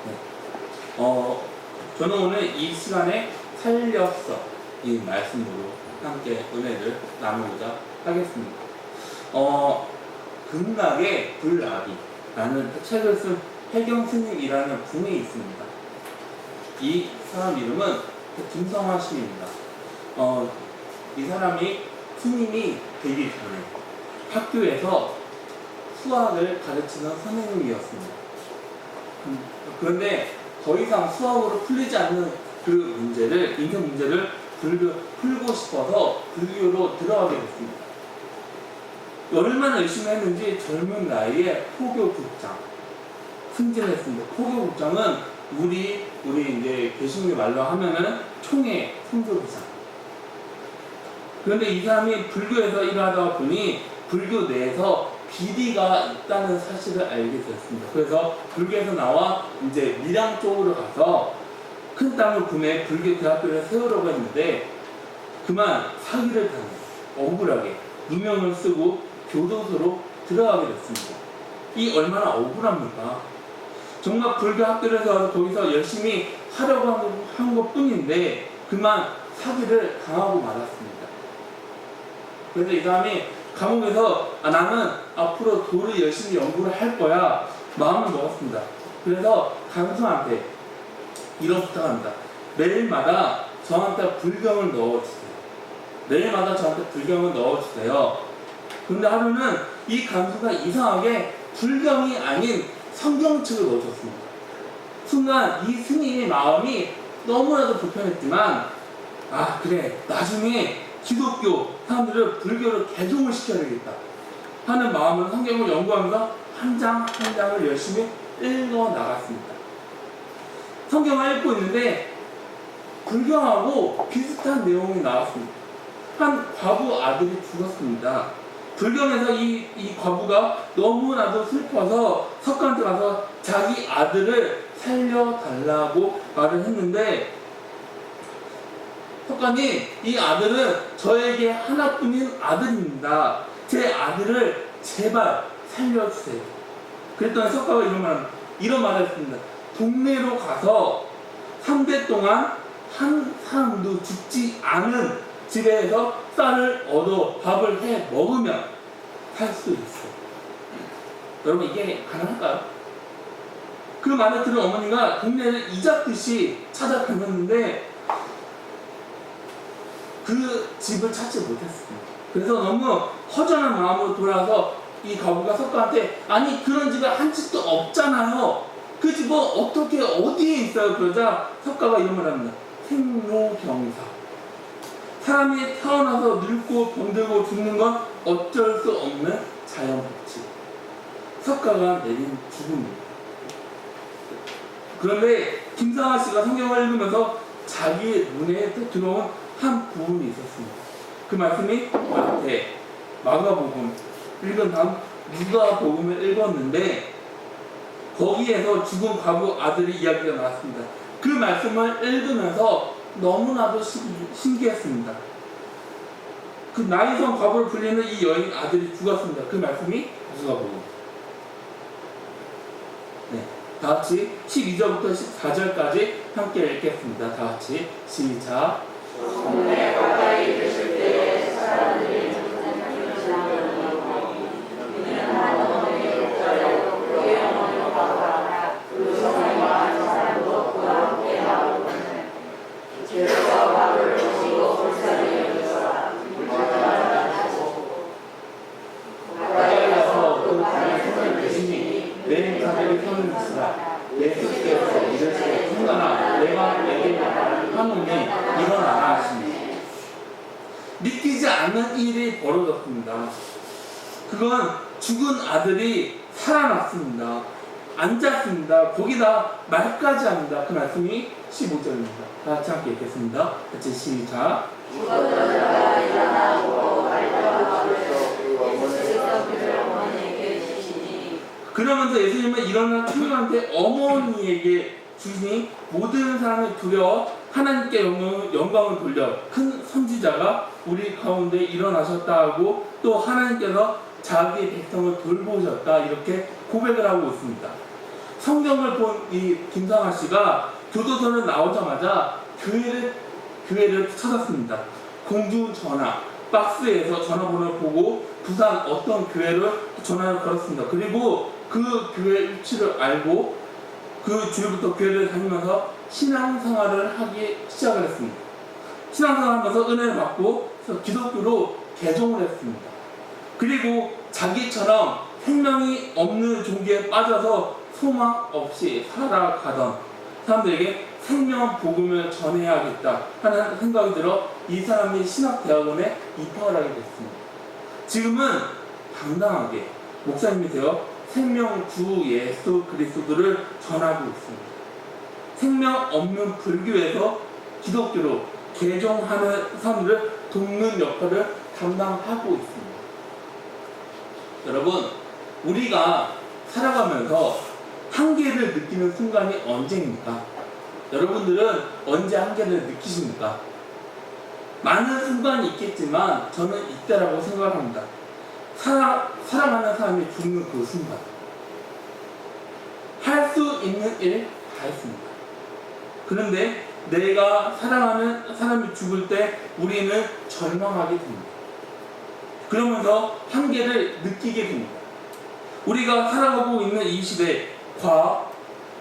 네. 저는 오늘 이 시간에 살렸어 이 말씀으로 함께 은혜를 나누고자 하겠습니다. 극락의 불나비라는 책을 쓴 해경 스님이라는 분이 있습니다. 이 사람 이름은 김성화 씨입니다. 이 사람이 스님이 되기 전에 학교에서 수학을 가르치는 선생님이었습니다. 그런데 더 이상 수학으로 풀리지 않는 그 문제를, 인생 문제를 풀고 싶어서 불교로 들어가게 됐습니다. 얼마나 열심히 했는지 젊은 나이에 포교국장 승진했습니다. 포교국장은 우리 이제 개신교 말로 하면은 총회 선교부장. 그런데 이 사람이 불교에서 일하다 보니 불교 내에서 비리가 있다는 사실을 알게 되었습니다. 그래서 불교에서 나와 이제 밀양 쪽으로 가서 큰 땅을 구매해 불교 대학교를 세우려고 했는데 그만 사기를 당해 억울하게 누명을 쓰고 교도소로 들어가게 됐습니다. 이 얼마나 억울합니까? 정말 불교 학교를 세워서 거기서 열심히 하려고 한 것 뿐인데 그만 사기를 당하고 말았습니다. 그래서 이 사람이 감옥에서 나는 앞으로 도를 열심히 연구를 할 거야 마음을 먹었습니다. 그래서 간수한테 이런 부탁합니다. 매일마다 저한테 불경을 넣어주세요. 매일마다 저한테 불경을 넣어주세요. 그런데 하루는 이 간수가 이상하게 불경이 아닌 성경책을 넣어줬습니다. 순간 이 스님의 마음이 너무나도 불편했지만 그래 나중에 기독교 사람들을 불교로 개종을 시켜야 되겠다 하는 마음으로 성경을 연구하면서 한 장 한 장을 열심히 읽어 나갔습니다. 성경을 읽고 있는데 불경하고 비슷한 내용이 나왔습니다. 한 과부 아들이 죽었습니다. 불경에서 이 과부가 너무나도 슬퍼서 석가한테 가서 자기 아들을 살려달라고 말을 했는데 석가님, 이 아들은 저에게 하나뿐인 아들입니다. 제 아들을 제발 살려주세요. 그랬더니 석가가 이런 말을 했습니다. 동네로 가서 3대 동안 한 사람도 죽지 않은 집에서 쌀을 얻어 밥을 해 먹으면 살 수 있어. 여러분 이게 가능할까요? 그 말을 들은 어머니가 동네를 이잡듯이 찾아다녔는데 그 집을 찾지 못했습니다. 그래서 너무 허전한 마음으로 돌아와서 이 과부가 석가한테 아니 그런 집에 한 집도 없잖아요. 그 집은 어떻게 어디에 있어요? 그러자 석가가 이런 말을 합니다. 생로병사. 사람이 태어나서 늙고 병들고 죽는 건 어쩔 수 없는 자연법칙. 석가가 내린 죽음입니다. 그런데 김상아 씨가 성경을 읽으면서 자기의 눈에 들어온 한 부분이 있었습니다. 그 말씀이 마가복음 읽은 다음 누가복음을 읽었는데 거기에서 죽은 과부 아들의 이야기가 나왔습니다. 그 말씀을 읽으면서 너무나도 신기했습니다. 그 나이성 과부를 불리는 이 여인 아들이 죽었습니다. 그 말씀이 누가복음. 다 같이 12절부터 14절까지 함께 읽겠습니다. 다 같이 시작. 손에 바다에 있을 때에 사람들이 죽는 지나가니 그는 한 어머니의 목자여 그 어머니로 가거라. 그 성령과 사람도 그와 함께 나오거든. 제사가 밥을 드시고 불쌍히 여기서라. 물자가 나타나고 바다에 가서 그 바다에 손을 대시니 내 자들이 손을 드시라. 예수께서 이르시되 순간아 내가 내게 하노니 일어나라 하시니 믿기지 않는 일이 벌어졌습니다. 그건 죽은 아들이 살아났습니다. 앉았습니다. 거기다 말까지 합니다. 그 말씀이 15절입니다. 다 같이 함께 읽겠습니다. 같이 시작. 죽었다가 일어나고 말려하고 예수께서 그들 어머니에게 주시니 그러면서 예수님은 일어난 청년한테 어머니에게 주시니 모든 사람이 두려워 하나님께 영광을 돌려 큰 선지자가 우리 가운데 일어나셨다 하고 또 하나님께서 자기 백성을 돌보셨다 이렇게 고백을 하고 있습니다. 성경을 본 이 김상아 씨가 교도소를 나오자마자 교회를 찾았습니다. 공중 전화 박스에서 전화번호를 보고 부산 어떤 교회를 전화를 걸었습니다. 그리고 그 교회 위치를 알고 그 주일부터 교회를 다니면서 신앙생활을 하기 시작을 했습니다. 신앙생활을 하면서 은혜를 받고 기독교로 개종을 했습니다. 그리고 자기처럼 생명이 없는 종교에 빠져서 소망 없이 살아가던 사람들에게 생명 복음을 전해야겠다 하는 생각이 들어 이 사람이 신학대학원에 입학을 하게 됐습니다. 지금은 당당하게 목사님이 되어 생명 주 예수 그리스도를 전하고 있습니다. 생명 없는 불교에서 기독교로 개종하는 사람들을 돕는 역할을 담당하고 있습니다. 여러분, 우리가 살아가면서 한계를 느끼는 순간이 언제입니까? 여러분들은 언제 한계를 느끼십니까? 많은 순간이 있겠지만 저는 이때라고 생각합니다. 살아가는 사람이 죽는 그 순간. 할 수 있는 일 다 했습니다. 그런데 내가 사랑하는 사람이 죽을 때 우리는 절망하게 됩니다. 그러면서 한계를 느끼게 됩니다. 우리가 살아가고 있는 이 시대 과학,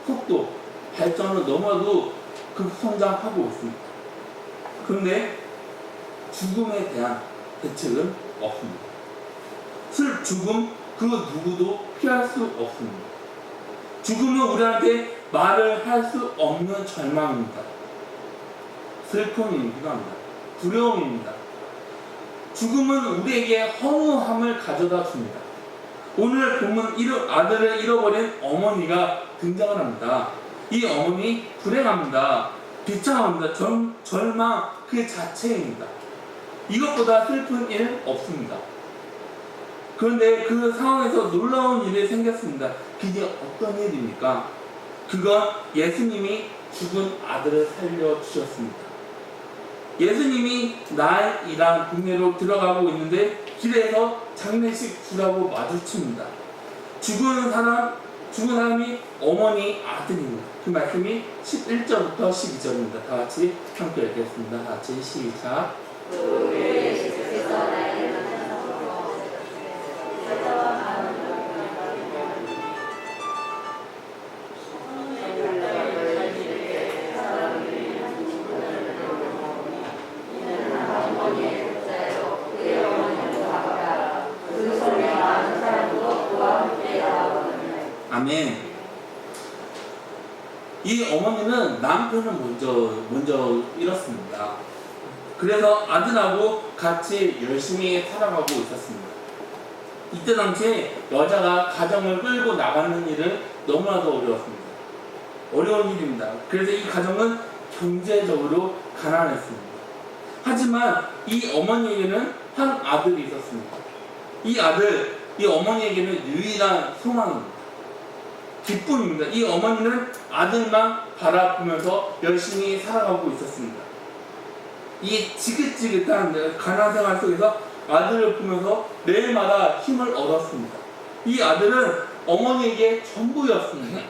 속도, 발전은 너무나도 급성장하고 있습니다. 그런데 죽음에 대한 대책은 없습니다. 죽음 그 누구도 피할 수 없습니다. 죽음은 우리한테 말을 할 수 없는 절망입니다. 슬픔이기도 합니다. 두려움입니다. 죽음은 우리에게 허무함을 가져다 줍니다. 오늘 보면 아들을 잃어버린 어머니가 등장을 합니다. 이 어머니 불행합니다. 비참합니다. 절망 그 자체입니다. 이것보다 슬픈 일 없습니다. 그런데 그 상황에서 놀라운 일이 생겼습니다. 그게 어떤 일입니까? 그건 예수님이 죽은 아들을 살려주셨습니다. 예수님이 나인이란 동네로 들어가고 있는데 길에서 장례식 주라고 마주칩니다. 죽은 사람이 어머니 아들입니다. 그 말씀이 11절부터 12절입니다. 다 같이 함께 읽겠습니다. 다 같이 시작. 아멘. 이 어머니는 남편을 먼저 잃었습니다. 그래서 아들하고 같이 열심히 살아가고 있었습니다. 이때 당시에 여자가 가정을 끌고 나가는 일은 너무나도 어려웠습니다. 어려운 일입니다. 그래서 이 가정은 경제적으로 가난했습니다. 하지만 이 어머니에게는 한 아들이 있었습니다. 이 어머니에게는 유일한 소망입니다. 기쁨입니다. 이 어머니는 아들만 바라보면서 열심히 살아가고 있었습니다. 이 지긋지긋한 가난 생활 속에서 아들을 보면서 매일마다 힘을 얻었습니다. 이 아들은 어머니에게 전부였습니다.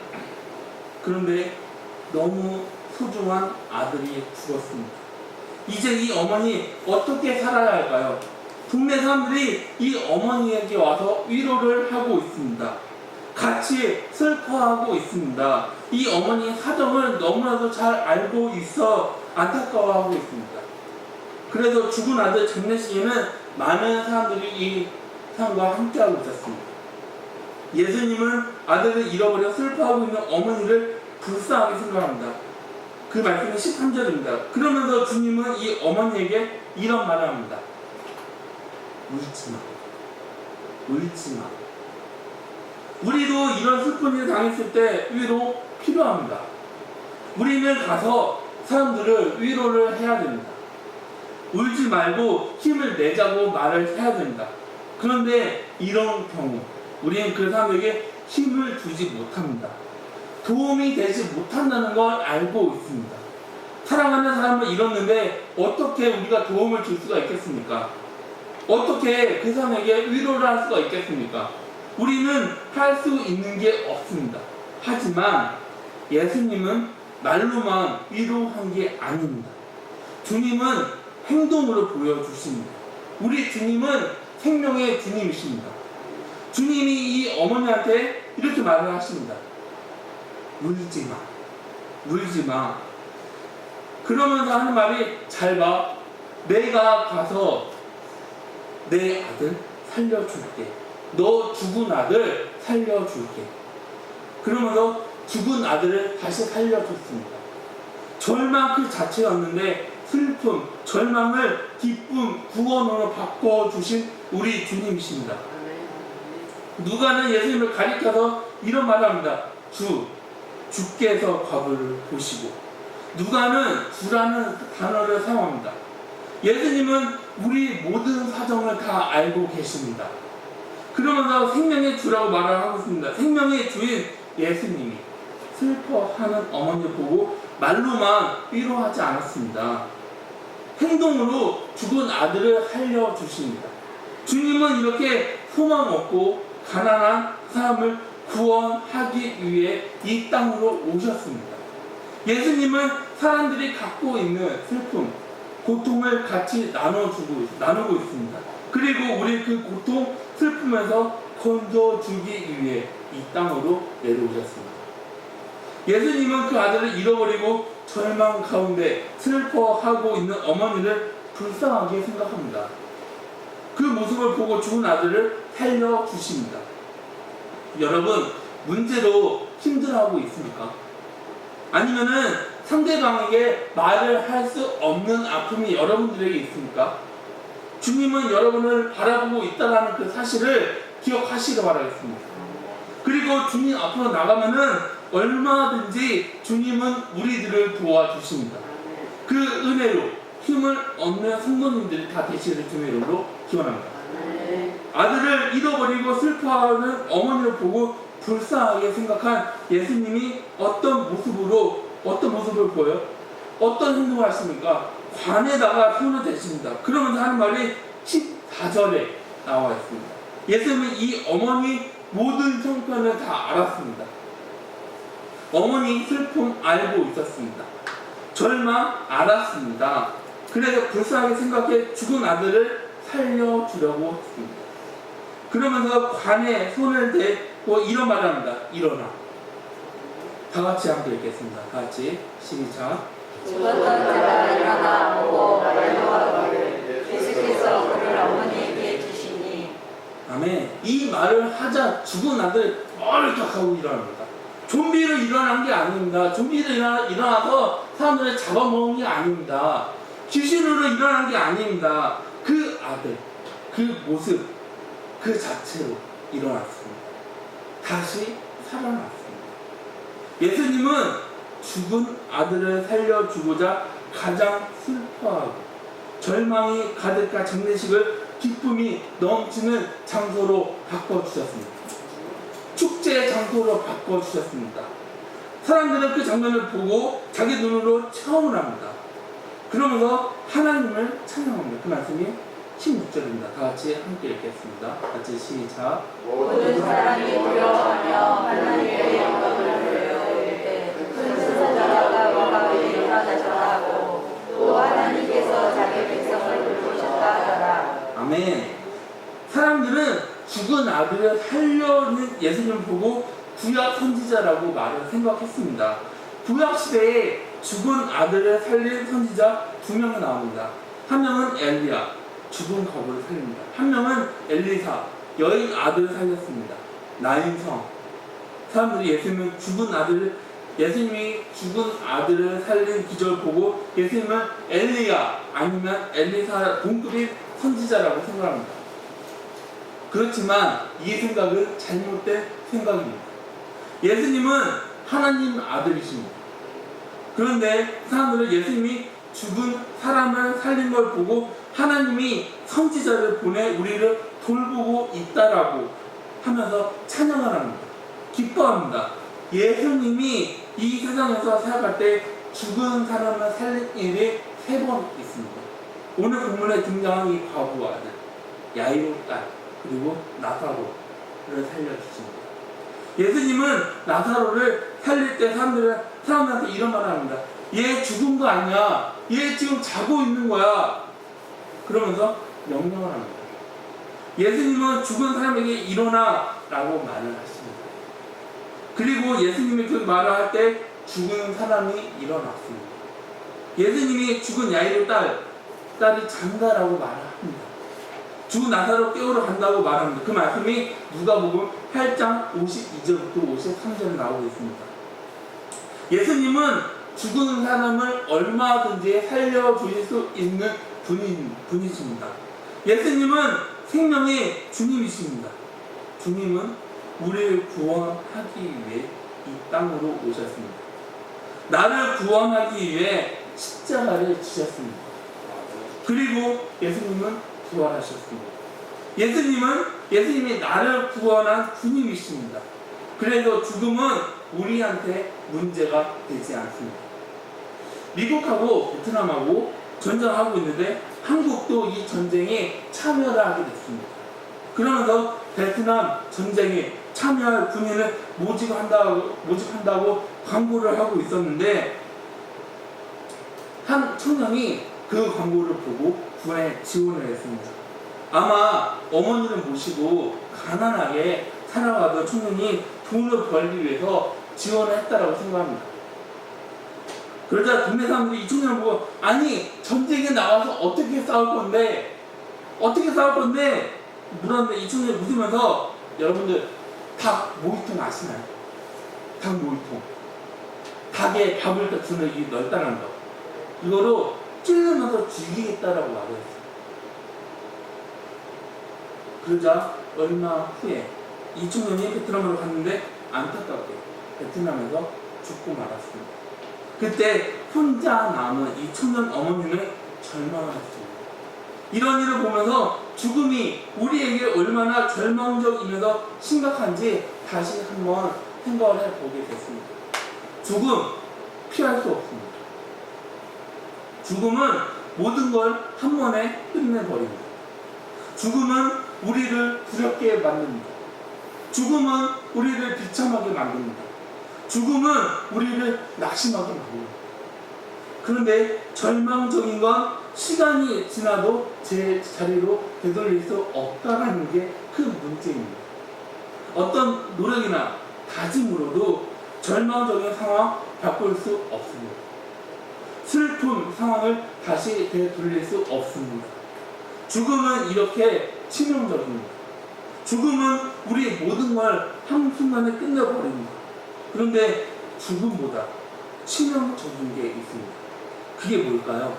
그런데 너무 소중한 아들이 죽었습니다. 이제 이 어머니 어떻게 살아야 할까요? 동네 사람들이 이 어머니에게 와서 위로를 하고 있습니다. 같이 슬퍼하고 있습니다. 이 어머니의 사정을 너무나도 잘 알고 있어 안타까워하고 있습니다. 그래서 죽은 아들 장례식에는 많은 사람들이 이 사람과 함께하고 있었습니다. 예수님은 아들을 잃어버려 슬퍼하고 있는 어머니를 불쌍하게 생각합니다. 그 말씀은 13절입니다. 그러면서 주님은 이 어머니에게 이런 말을 합니다. 울지 마. 우리도 이런 슬픈 일을 당했을 때 위로 필요합니다. 우리는 가서 사람들을 위로를 해야 됩니다. 울지 말고 힘을 내자고 말을 해야 됩니다. 그런데 이런 경우 우리는 그 사람에게 힘을 주지 못합니다. 도움이 되지 못한다는 걸 알고 있습니다. 사랑하는 사람을 잃었는데 어떻게 우리가 도움을 줄 수가 있겠습니까? 어떻게 그 사람에게 위로를 할 수가 있겠습니까? 우리는 할 수 있는 게 없습니다. 하지만 예수님은 말로만 위로한 게 아닙니다. 주님은 행동으로 보여주십니다. 우리 주님은 생명의 주님이십니다. 주님이 이 어머니한테 이렇게 말을 하십니다. 울지 마. 울지 마. 그러면서 하는 말이, 잘 봐. 내가 가서 내 아들 살려줄게. 너 죽은 아들 살려줄게. 그러면서 죽은 아들을 다시 살려줬습니다. 절망 그 자체였는데 슬픔, 절망을 기쁨, 구원으로 바꿔주신 우리 주님이십니다. 누가는 예수님을 가리켜서 이런 말을 합니다. 주께서 과부를 보시고. 누가는 주라는 단어를 사용합니다. 예수님은 우리 모든 사정을 다 알고 계십니다. 그러면서 생명의 주라고 말을 하고 있습니다. 생명의 주인 예수님이 슬퍼하는 어머니를 보고 말로만 위로하지 않았습니다. 행동으로 죽은 아들을 살려주십니다. 주님은 이렇게 소망 없고 가난한 사람을 구원하기 위해 이 땅으로 오셨습니다. 예수님은 사람들이 갖고 있는 슬픔, 고통을 같이 나누고 있습니다. 그리고 우리 그 고통, 슬픔에서 건져주기 위해 이 땅으로 내려오셨습니다. 예수님은 그 아들을 잃어버리고 절망 가운데 슬퍼하고 있는 어머니를 불쌍하게 생각합니다. 그 모습을 보고 죽은 아들을 살려주십니다. 여러분, 문제로 힘들어하고 있습니까? 아니면은 상대방에게 말을 할 수 없는 아픔이 여러분들에게 있습니까? 주님은 여러분을 바라보고 있다는 그 사실을 기억하시기 바라겠습니다. 그리고 주님 앞으로 나가면은 얼마든지 주님은 우리들을 도와주십니다. 그 은혜로 힘을 얻는 성도님들이 다 되시기를 주님의 이름으로 기원합니다. 아들을 잃어버리고 슬퍼하는 어머니를 보고 불쌍하게 생각한 예수님이 어떤 모습을 보여요? 어떤 행동을 하십니까? 관에다가 손을 대십니다. 그러면서 하는 말이 14절에 나와 있습니다. 예수님은 이 어머니 모든 형편을 다 알았습니다. 어머니 슬픔 알고 있었습니다. 절망 알았습니다. 그래서 불쌍하게 생각해 죽은 아들을 살려주려고 했습니다. 그러면서 관에 손을 대고 이런 말을 합니다. 일어나. 다 같이 함께 읽겠습니다. 다 같이 시작. 죽었던 자가 일어나 보고 말하기를 예수께서 그를 어머니에게 주시니. 아멘. 이 말을 하자 죽은 아들 얼쩍 하고 일어납니다. 좀비로 일어난 게 아닙니다. 좀비로 일어나서 사람들을 잡아먹은 게 아닙니다. 귀신으로 일어난 게 아닙니다. 그 아들, 그 모습, 그 자체로 일어났습니다. 다시 살아났습니다. 예수님은 죽은 아들을 살려주고자 가장 슬퍼하고 절망이 가득한 장례식을 기쁨이 넘치는 장소로 바꿔주셨습니다. 축제 장소로 바꿔주셨습니다. 사람들은 그 장면을 보고 자기 눈으로 체험을 합니다. 그러면서 하나님을 찬양합니다. 그 말씀이 16절입니다. 다 같이 함께 읽겠습니다. 같이 시작. 모든 사람이 두려워하며 하나님의 영광을 돌려오되 큰 선자가 가까이 일어나셨다 하고 또 하나님께서 자기 백성을 돌보셨다 하더라. 아멘. 사람들은 죽은 아들을 살려는 예수님을 보고 구약 선지자라고 말을 생각했습니다. 구약 시대에 죽은 아들을 살린 선지자 2명이 나옵니다. 한 명은 엘리야, 죽은 거부를 살립니다. 한 명은 엘리사, 여인 아들을 살렸습니다. 나인성. 사람들이 예수님이 죽은 아들을 살린 기적을 보고 예수님은 엘리야 아니면 엘리사 동급인 선지자라고 생각합니다. 그렇지만 이 생각은 잘못된 생각입니다. 예수님은 하나님 아들이십니다. 그런데 사람들은 예수님이 죽은 사람을 살린 걸 보고 하나님이 선지자를 보내 우리를 돌보고 있다라고 하면서 찬양을 합니다. 기뻐합니다. 예수님이 이 세상에서 살아갈 때 죽은 사람을 살린 일이 3번 있습니다. 오늘 본문에 등장한 이 과부 아들, 야이로 딸, 그리고 나사로를 살려주십니다. 예수님은 나사로를 살릴 때 사람들한테 이런 말을 합니다. 얘 죽은 거 아니야. 얘 지금 자고 있는 거야. 그러면서 명령을 합니다. 예수님은 죽은 사람에게 일어나 라고 말을 하십니다. 그리고 예수님이 그 말을 할 때 죽은 사람이 일어났습니다. 예수님이 죽은 야이로 딸이 잔다라고 말을 합니다. 죽은 나사로 깨우러 간다고 말합니다. 그 말씀이 누가복음 8장 52절부터 53절에 나오고 있습니다. 예수님은 죽은 사람을 얼마든지 살려주실 수 있는 분이십니다. 예수님은 생명의 주님이십니다. 주님은 우리를 구원하기 위해 이 땅으로 오셨습니다. 나를 구원하기 위해 십자가를 지셨습니다. 그리고 예수님은 부활하셨습니다. 예수님이 나를 구원한 주님이십니다. 그래서 죽음은 우리한테 문제가 되지 않습니다. 미국하고 베트남하고 전쟁하고 있는데 한국도 이 전쟁에 참여를 하게 됐습니다. 그러면서 베트남 전쟁에 참여할 군인을 모집한다고 광고를 하고 있었는데 한 청년이 그 광고를 보고 군에 지원을 했습니다. 아마 어머니를 모시고 가난하게 살아가던 청년이 돈을 벌기 위해서 지원을 했다라고 생각합니다. 그러자 동네 사람들이 이 청년을 보고 아니 전쟁에 나와서 어떻게 싸울 건데 물었는데 이 청년이 웃으면서 여러분들 닭 모이통 아시나요? 닭 모이통. 닭에 밥을 주는 이 널따란 거. 이거로 찔르면서 죽이겠다라고 말을 했어요. 그러자 얼마 후에 이 청년이 베트남으로 갔는데 안타깝게 베트남에서 죽고 말았습니다. 그때 혼자 남은 이 청년 어머니는 절망을 했습니다. 이런 일을 보면서 죽음이 우리에게 얼마나 절망적이면서 심각한지 다시 한번 생각을 해보게 됐습니다. 죽음 피할 수 없습니다. 죽음은 모든 걸 한 번에 끝내버립니다. 죽음은 우리를 두렵게 만듭니다. 죽음은 우리를 비참하게 만듭니다. 죽음은 우리를 낙심하게 만듭니다. 그런데 절망적인 건 시간이 지나도 제 자리로 되돌릴 수 없다라는 게 큰 문제입니다. 어떤 노력이나 다짐으로도 절망적인 상황 바꿀 수 없습니다. 슬픈 상황을 다시 되돌릴 수 없습니다. 죽음은 이렇게 치명적입니다. 죽음은 우리 모든 걸 한순간에 끝내버립니다. 그런데 죽음보다 치명적인 게 있습니다. 그게 뭘까요?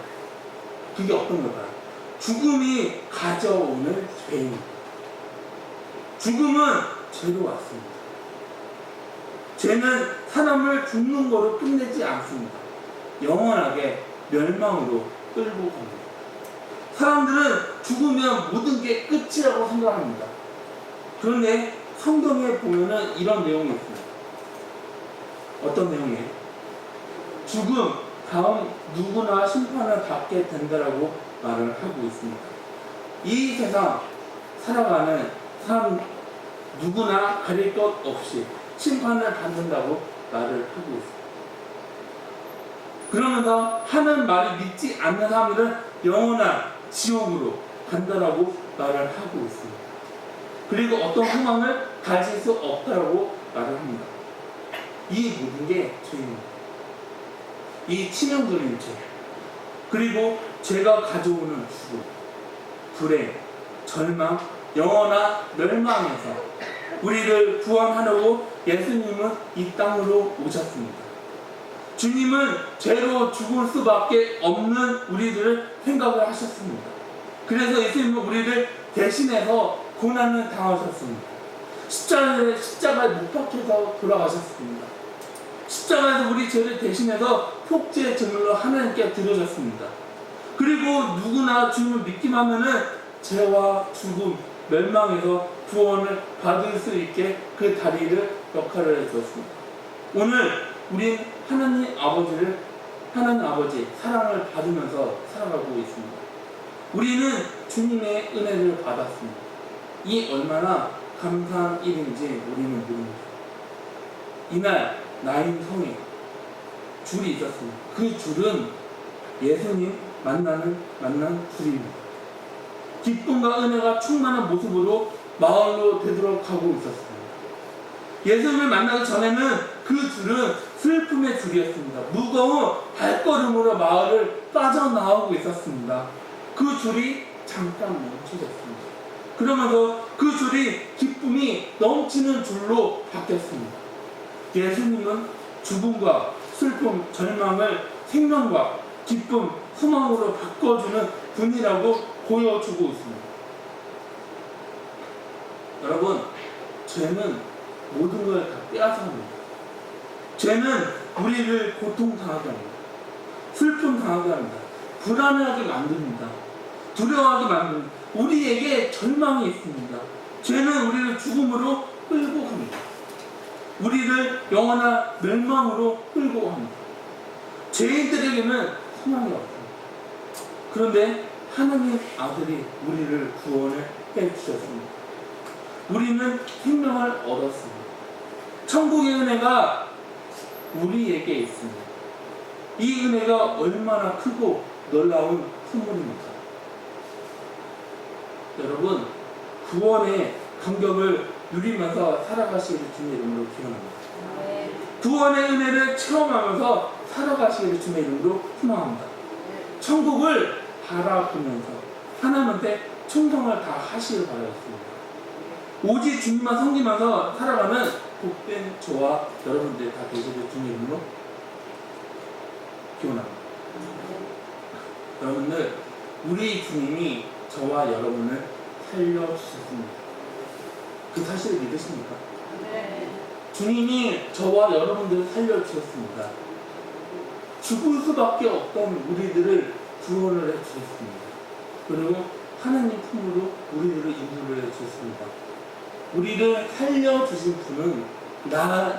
그게 어떤 걸까요? 죽음이 가져오는 죄입니다. 죽음은 죄로 왔습니다. 죄는 사람을 죽는 거로 끝내지 않습니다. 영원하게 멸망으로 끌고 갑니다. 사람들은 죽으면 모든 게 끝이라고 생각합니다. 그런데 성경에 보면은 이런 내용이 있습니다. 어떤 내용이에요? 죽음 다음 누구나 심판을 받게 된다라고 말을 하고 있습니다. 이 세상 살아가는 사람 누구나 가릴 것 없이 심판을 받는다고 말을 하고 있습니다. 그러면서 하는 말을 믿지 않는 사람들은 영원한 지옥으로 간다라고 말을 하고 있습니다. 그리고 어떤 소망을 가질 수 없다라고 말을 합니다. 이 모든 게 죄입니다. 이 치명적인 죄, 그리고 죄가 가져오는 죽음, 불행, 절망, 영원한 멸망에서 우리를 구원하려고 예수님은 이 땅으로 오셨습니다. 주님은 죄로 죽을 수밖에 없는 우리들을 생각을 하셨습니다. 그래서 예수님은 우리를 대신해서 고난을 당하셨습니다. 십자가에 못 박혀서 돌아가셨습니다. 십자가에서 우리 죄를 대신해서 속죄 제물로 하나님께 드려졌습니다. 그리고 누구나 주님을 믿기만 하면은 죄와 죽음, 멸망에서 구원을 받을 수 있게 그 다리를 역할을 해주었습니다. 오늘 우린 하나님 아버지 사랑을 받으면서 살아가고 있습니다. 우리는 주님의 은혜를 받았습니다. 이 얼마나 감사한 일인지 우리는 모릅니다. 이날 나인 성에 줄이 있었습니다. 그 줄은 예수님 만난 줄입니다. 기쁨과 은혜가 충만한 모습으로 마을로 되돌아가고 있었습니다. 예수님을 만나기 전에는 그 줄은 슬픔의 줄이었습니다. 무거운 발걸음으로 마을을 빠져나오고 있었습니다. 그 줄이 잠깐 멈춰졌습니다. 그러면서 그 줄이 기쁨이 넘치는 줄로 바뀌었습니다. 예수님은 죽음과 슬픔, 절망을 생명과 기쁨, 소망으로 바꿔주는 분이라고 보여주고 있습니다. 여러분, 죄는 모든 걸 다 빼앗아갑니다. 죄는 우리를 고통당하게 합니다. 슬픔당하게 합니다. 불안하게 만듭니다. 두려워하게 만듭니다. 우리에게 절망이 있습니다. 죄는 우리를 죽음으로 끌고 갑니다. 우리를 영원한 멸망으로 끌고 갑니다. 죄인들에게는 소망이 없습니다. 그런데 하나님의 아들이 우리를 구원을 해주셨습니다. 우리는 생명을 얻었습니다. 천국의 은혜가 우리에게 있습니다. 이 은혜가 얼마나 크고 놀라운 선물입니까? 여러분, 구원의 감격을 누리면서 살아가시기를 주님의 이름으로 기원합니다. 구원의 은혜를 체험하면서 살아가시기를 주님의 이름으로 희망합니다. 천국을 바라보면서 하나님한테 충성을 다 하시길 바라겠습니다. 오직 주님만 섬기면서 살아가는 복된 저와 여러분들 다 되시길 주님의 이름으로 기원합니다. 여러분들, 우리 주님이 저와 여러분을 살려주셨습니다. 그 사실을 믿으십니까? 주님이 저와 여러분들을 살려주셨습니다. 죽을 수밖에 없던 우리들을 구원을 해주셨습니다. 그리고 하나님 품으로 우리들을 인도를 해주셨습니다. 우리를 살려주신 분은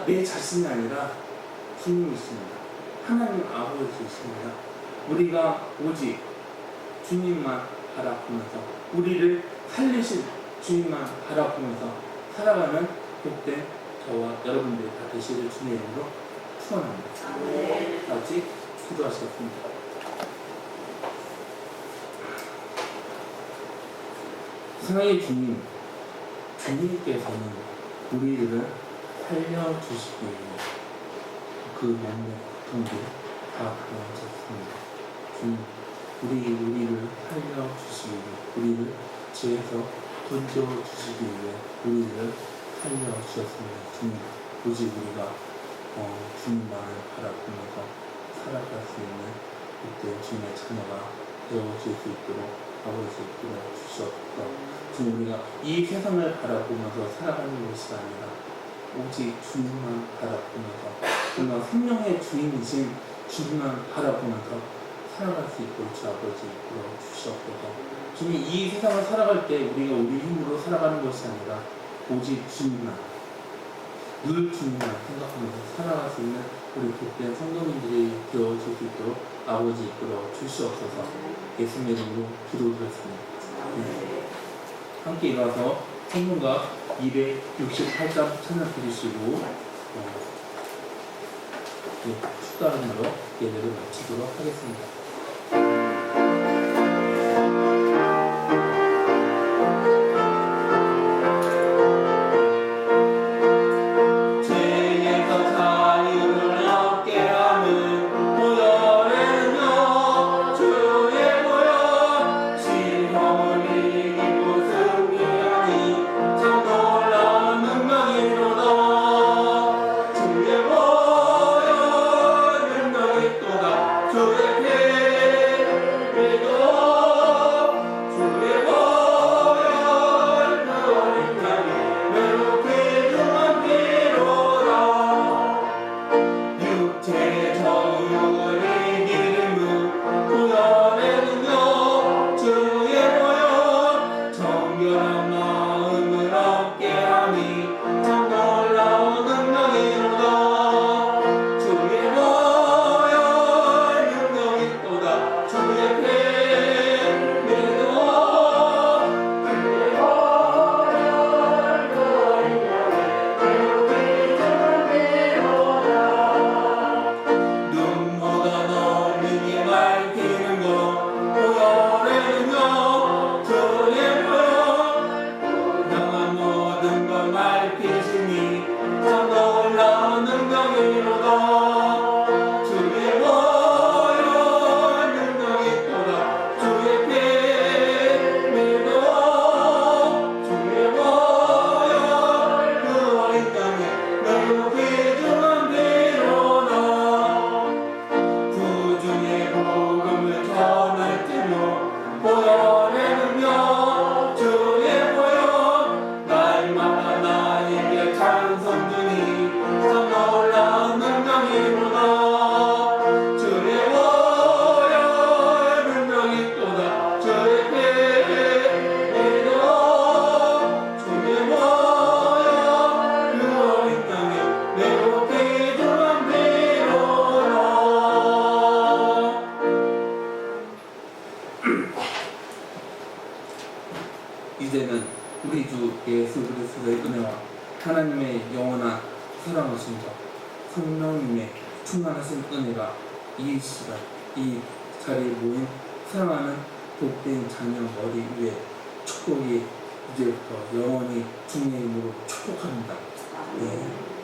내 자신이 아니라 주님이십니다. 하나님 아버지이십니다. 우리가 오직 주님만 바라보면서 우리를 살리신 주님만 바라보면서 살아가는 복된 저와 여러분들이 다 되시길 주님의 이름으로 축원합니다. 같이 기도하시겠습니다. 사랑의 주님, 주님께서는 우리를 살려주시기 위해 그 몸의 고통들 다 보여주셨습니다. 주님, 우리를 살려주시기 위해, 우리를 죄에서 건져주시기 위해 우리를 살려주셨습니다. 주님, 오직 우리가 주님만을 바라보면서 살아갈 수 있는 그때 주님의 자녀가 되어질 수 있도록 아버지 주시옵소서. 주님, 우리가 이 세상을 바라보면서 살아가는 것이 아니라 오직 주님만 바라보면서 정말 생명의 주인이신 주님만 바라보면서 살아갈 수 있도록 주 아버지 주시옵소서. 주님, 이 세상을 살아갈 때 우리가 우리 힘으로 살아가는 것이 아니라 오직 주님만, 늘 주님만 생각하면서 살아갈 수 있는 우리 복된 성도님들이 되어질 수 있도록 아버지 이끌어 주시옵소서. 예수님의 이름으로 기도드렸습니다. 함께 일어나서 성문가 268장 찬양 드리시고 축가름으로 예배를 마치도록 하겠습니다. 주의 예수 그리스도의 은혜와 하나님의 영원한 사랑하심과 성령님의 충만하신 은혜가 이 시간 이 자리에 모인 사랑하는 복된 자녀 머리 위에 축복이 이제부터 영원히 주님의 이름으로 축복합니다. 예.